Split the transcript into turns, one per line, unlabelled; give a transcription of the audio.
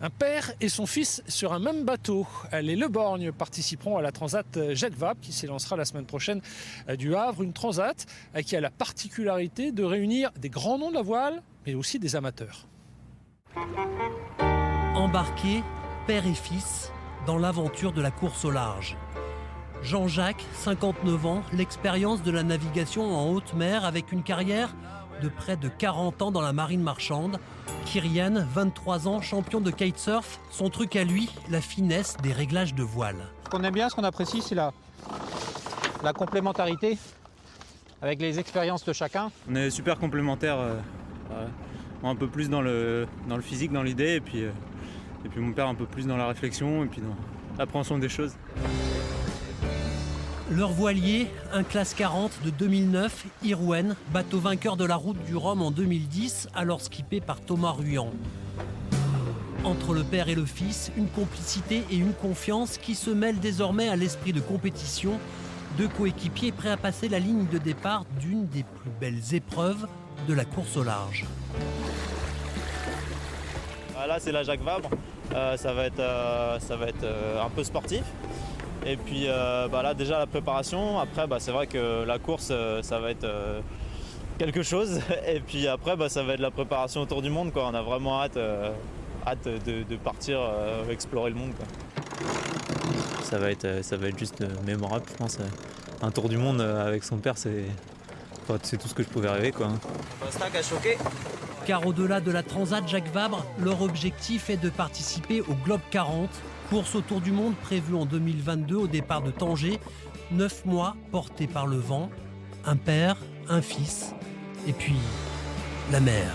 Un père et son fils sur un même bateau. Les Le Borgne participeront à la Transat Jacques Vabre qui s'élancera la semaine prochaine du Havre. Une Transat qui a la particularité de réunir des grands noms de la voile, mais aussi des amateurs.
Embarqués, père et fils, dans l'aventure de la course au large. Jean-Jacques, 59 ans, l'expérience de la navigation en haute mer avec une carrière de près de 40 ans dans la marine marchande. Kyrian, 23 ans, champion de kitesurf. Son truc à lui, la finesse des réglages de voile.
Ce qu'on aime bien, ce qu'on apprécie, c'est la complémentarité avec les expériences de chacun.
On est super complémentaires, moi un peu plus dans le physique, dans l'idée, et puis mon père un peu plus dans la réflexion et puis dans l'appréhension des choses.
Leur voilier, un classe 40 de 2009, Irwen, bateau vainqueur de la route du Rhum en 2010, alors skippé par Thomas Ruyant. Entre le père et le fils, une complicité et une confiance qui se mêlent désormais à l'esprit de compétition. Deux coéquipiers prêts à passer la ligne de départ d'une des plus belles épreuves de la course au large.
Là, c'est la Jacques Vabre. Ça va être un peu sportif. Et puis là déjà la préparation, après c'est vrai que la course ça va être quelque chose et puis après ça va être la préparation autour du monde, quoi. On a vraiment hâte de partir explorer le monde, quoi. Ça va être juste mémorable, je pense. Un tour du monde avec son père, c'est tout ce que je pouvais rêver, quoi.
Stack à choquer.
Car au-delà de la Transat Jacques Vabre, leur objectif est de participer au Globe 40, course autour du monde prévue en 2022 au départ de Tanger. 9 mois portés par le vent, un père, un fils, et puis la mer.